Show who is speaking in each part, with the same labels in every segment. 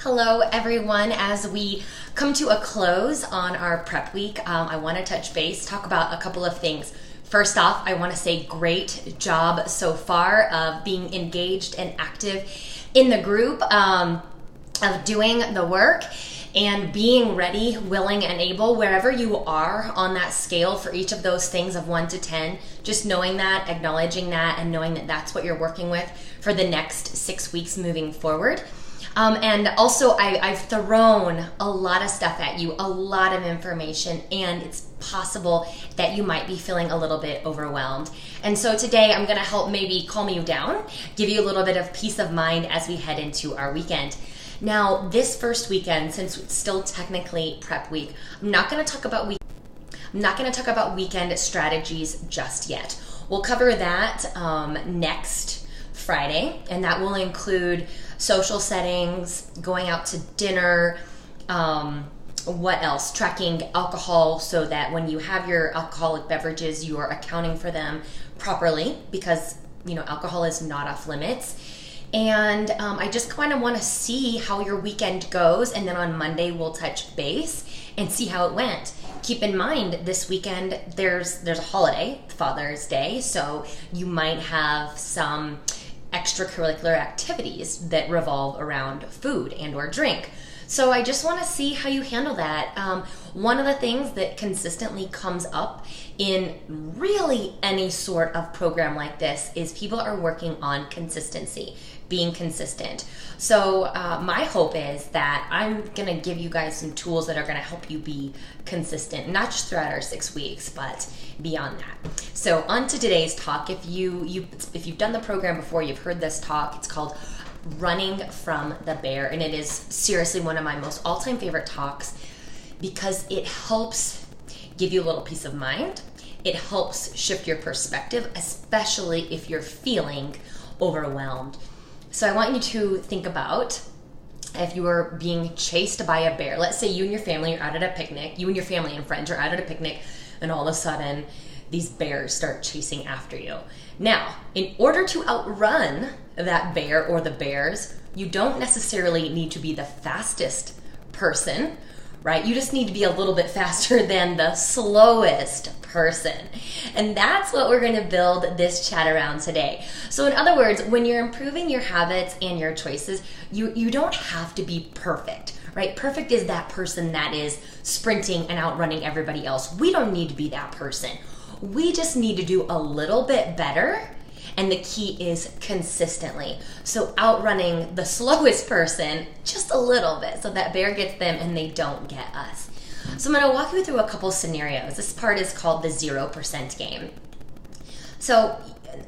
Speaker 1: Hello everyone. As we come to a close on our prep week, I want to touch base, talk about a couple of things. First off, I want to say great job so far of being engaged and active in the group, of doing the work and being ready, willing, and able wherever you are on that scale for each of those things of 1 to 10. Just knowing that, acknowledging that, and knowing that that's what you're working with for the next 6 weeks moving forward. And also, I've thrown a lot of stuff at you, a lot of information, and it's possible that you might be feeling a little bit overwhelmed. And so today I'm going to help maybe calm you down, give you a little bit of peace of mind as we head into our weekend. Now, this first weekend, since it's still technically prep week, I'm not going to talk about weekend strategies just yet. We'll cover that next Friday, and that will include social settings, going out to dinner, what else? Tracking alcohol so that when you have your alcoholic beverages, you are accounting for them properly because, alcohol is not off limits. And I just kind of want to see how your weekend goes, and then on Monday we'll touch base and see how it went. Keep in mind, this weekend there's a holiday, Father's Day, so you might have some extracurricular activities that revolve around food and or drink. So I just want to see how you handle that. One of the things that consistently comes up in really any sort of program like this is people are working on consistency, being consistent. So my hope is that I'm going to give you guys some tools that are going to help you be consistent, not just throughout our 6 weeks, but beyond that. So on to today's talk. If you've done the program before, you've heard this talk. It's called Running from the Bear, and it is seriously one of my most all-time favorite talks because it helps give you a little peace of mind. It helps shift your perspective, especially if you're feeling overwhelmed. So I want you to think about if you are being chased by a bear. Let's say you and your family are out at a picnic, you and your family and friends are out at a picnic, and all of a sudden these bears start chasing after you. Now, in order to outrun that bear or the bears, you don't necessarily need to be the fastest person, right? You just need to be a little bit faster than the slowest person. And that's what we're going to build this chat around today. So in other words, when you're improving your habits and your choices, you don't have to be perfect, right? Perfect is that person that is sprinting and outrunning everybody else. We don't need to be that person. We just need to do a little bit better, and the key is consistently. So outrunning the slowest person just a little bit so that bear gets them and they don't get us. So I'm going to walk you through a couple scenarios. This part is called the 0% game. So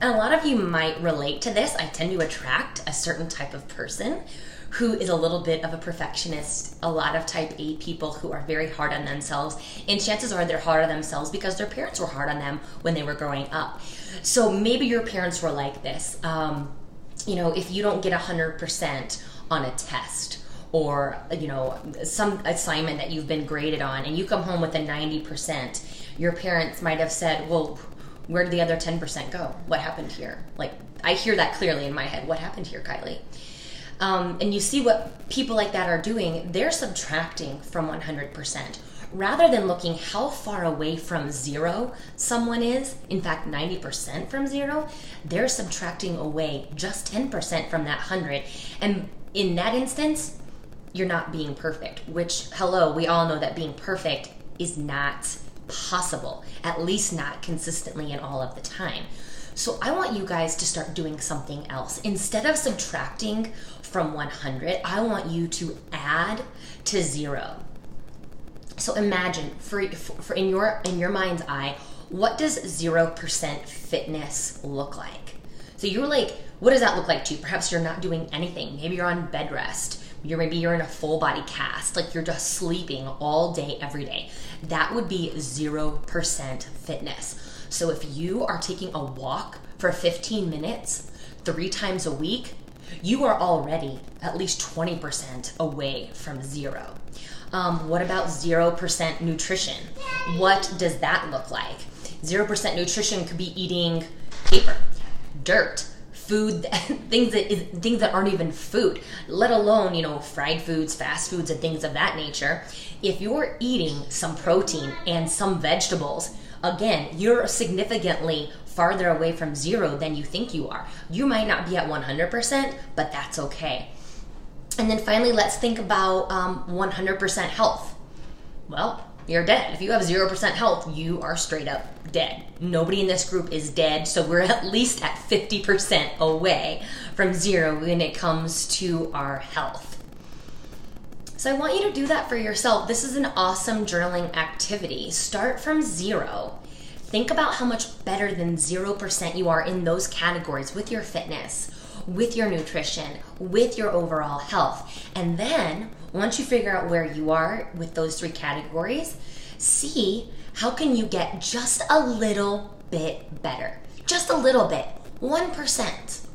Speaker 1: a lot of you might relate to this. I tend to attract a certain type of person who is a little bit of a perfectionist, a lot of type A people who are very hard on themselves, and chances are they're hard on themselves because their parents were hard on them when they were growing up. So maybe your parents were like this. If you don't get 100% on a test or, some assignment that you've been graded on and you come home with a 90%, your parents might have said, well, where did the other 10% go? What happened here? Like, I hear that clearly in my head. What happened here, Kylie? And you see what people like that are doing. They're subtracting from 100%. Rather than looking how far away from zero someone is, in fact, 90% from zero, they're subtracting away just 10% from that 100. And in that instance, you're not being perfect, which, hello, we all know that being perfect is not possible, at least not consistently and all of the time. So I want you guys to start doing something else. Instead of subtracting from 100, I want you to add to zero. So imagine, for in your mind's eye, what does 0% fitness look like? So you're like, what does that look like to you? Perhaps you're not doing anything. Maybe you're on bed rest. Maybe you're in a full body cast, like you're just sleeping all day, every day. That would be 0% fitness. So if you are taking a walk for 15 minutes, 3 times a week, you are already at least 20% away from zero. What about 0% nutrition? What does that look like? 0% nutrition could be eating paper, dirt, food, things that aren't even food, let alone, fried foods, fast foods, and things of that nature. If you're eating some protein and some vegetables, again, you're significantly farther away from zero than you think you are. You might not be at 100%, but that's okay. And then finally, let's think about 100% health. Well, you're dead. If you have 0% health, you are straight up dead. Nobody in this group is dead, so we're at least at 50% away from zero when it comes to our health. So I want you to do that for yourself. This is an awesome journaling activity. Start from zero. Think about how much better than 0% you are in those categories with your fitness, with your nutrition, with your overall health. And then once you figure out where you are with those 3 categories, see how can you get just a little bit better. Just a little bit. 1%.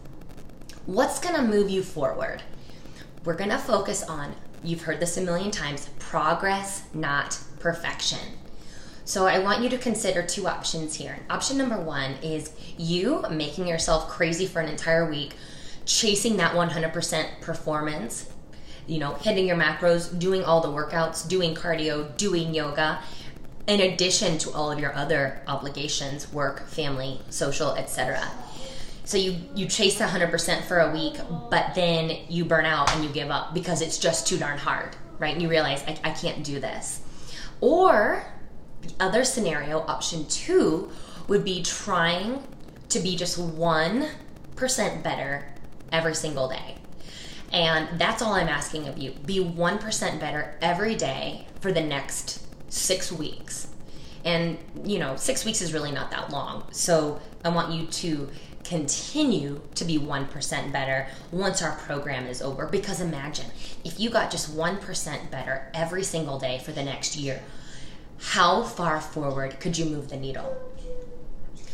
Speaker 1: What's going to move you forward? We're going to focus on, you've heard this a million times, progress, not perfection. So I want you to consider 2 options here. Option number 1 is you making yourself crazy for an entire week, chasing that 100% performance, hitting your macros, doing all the workouts, doing cardio, doing yoga, in addition to all of your other obligations, work, family, social, etc. So you chase 100% for a week, but then you burn out and you give up because it's just too darn hard, right? And you realize, I can't do this. Or the other scenario, option 2, would be trying to be just 1% better every single day. And that's all I'm asking of you. Be 1% better every day for the next 6 weeks. And 6 weeks is really not that long. So I want you to continue to be 1% better once our program is over. Because imagine if you got just 1% better every single day for the next year, how far forward could you move the needle?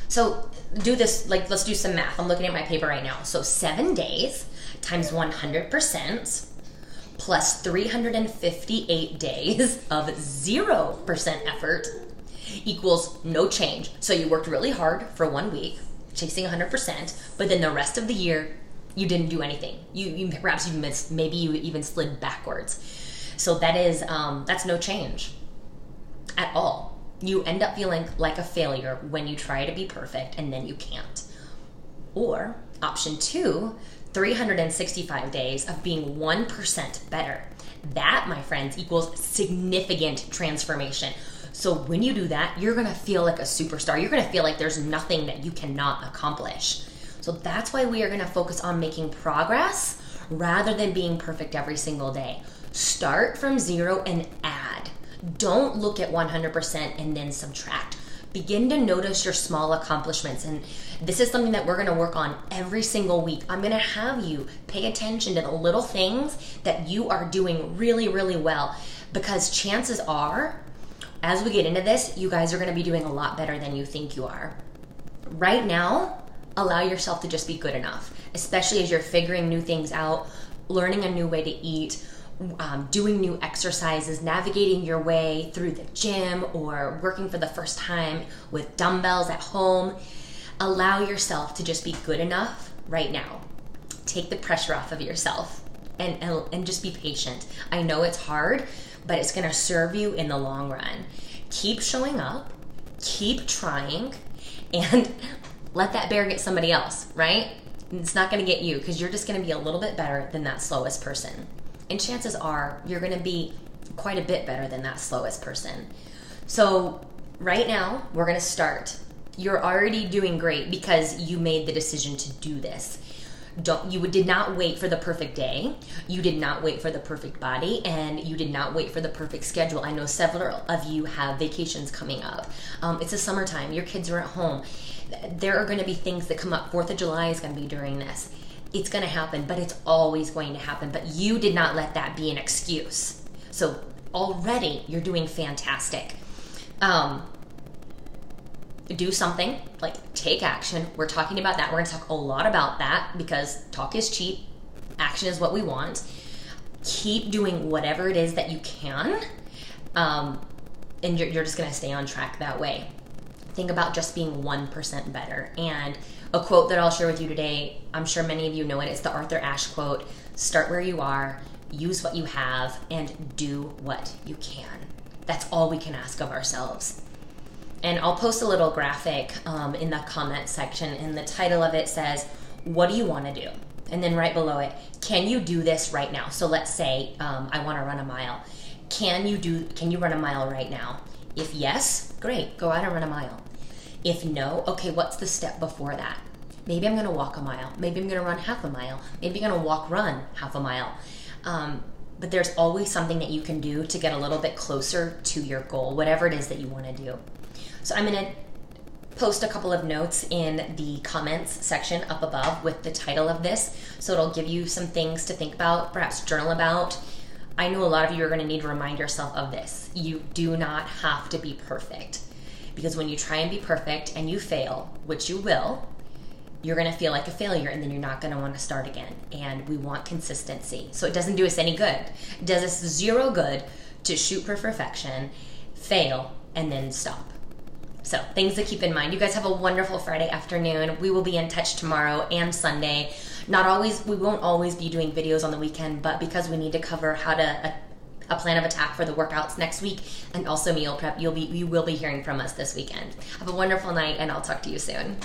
Speaker 1: So do this, let's do some math. I'm looking at my paper right now. So 7 days times 100% plus 358 days of 0% effort equals no change. So you worked really hard for 1 week, chasing 100%, but then the rest of the year, you didn't do anything. You perhaps you missed, maybe you even slid backwards. So that's no change at all. You end up feeling like a failure when you try to be perfect and then you can't. Or option 2, 365 days of being 1% better. That, my friends, equals significant transformation. So when you do that, you're going to feel like a superstar. You're going to feel like there's nothing that you cannot accomplish. So that's why we are going to focus on making progress rather than being perfect every single day. Start from 0 and add. Don't look at 100% and then subtract. Begin to notice your small accomplishments. And this is something that we're going to work on every single week. I'm going to have you pay attention to the little things that you are doing really, really well. Because chances are, as we get into this, you guys are going to be doing a lot better than you think you are. Right now, allow yourself to just be good enough, especially as you're figuring new things out, learning a new way to eat, doing new exercises, navigating your way through the gym or working for the first time with dumbbells at home. Allow yourself to just be good enough right now. Take the pressure off of yourself and just be patient. I know it's hard, but it's going to serve you in the long run. Keep showing up, keep trying, and let that bear get somebody else, right? It's not going to get you because you're just going to be a little bit better than that slowest person. And chances are you're going to be quite a bit better than that slowest person. So right now, we're going to start. You're already doing great because you made the decision to do this. You did not wait for the perfect day. You did not wait for the perfect body, and you did not wait for the perfect schedule. I know several of you have vacations coming up. It's the summertime. Your kids are at home. There are going to be things that come up. 4th of July is going to be during this. It's going to happen, but it's always going to happen. But you did not let that be an excuse. So already you're doing fantastic. Do something, like take action. We're talking about that. We're going to talk a lot about that because talk is cheap. Action is what we want. Keep doing whatever it is that you can. And you're just going to stay on track that way. Think about just being 1% better. And A quote that I'll share with you today, I'm sure many of you know it, it's the Arthur Ashe quote: start where you are, use what you have, and do what you can. That's all we can ask of ourselves. And I'll post a little graphic in the comment section, and the title of it says, what do you want to do? And then right below it, can you do this right now? So let's say I want to run a mile. Can you run a mile right now? If yes, great, go out and run a mile. If no, okay, what's the step before that? Maybe I'm gonna walk a mile. Maybe I'm gonna run half a mile. Maybe I'm gonna run half a mile. But there's always something that you can do to get a little bit closer to your goal, whatever it is that you wanna do. So I'm gonna post a couple of notes in the comments section up above with the title of this. So it'll give you some things to think about, perhaps journal about. I know a lot of you are gonna need to remind yourself of this. You do not have to be perfect. Because when you try and be perfect and you fail, which you will, you're gonna feel like a failure, and then you're not gonna wanna start again. And we want consistency. So it doesn't do us any good. It does us zero good to shoot for perfection, fail, and then stop. So things to keep in mind. You guys have a wonderful Friday afternoon. We will be in touch tomorrow and Sunday. We won't always be doing videos on the weekend, but because we need to cover how to a plan of attack for the workouts next week and also meal prep, you will be hearing from us this weekend. Have a wonderful night, and I'll talk to you soon.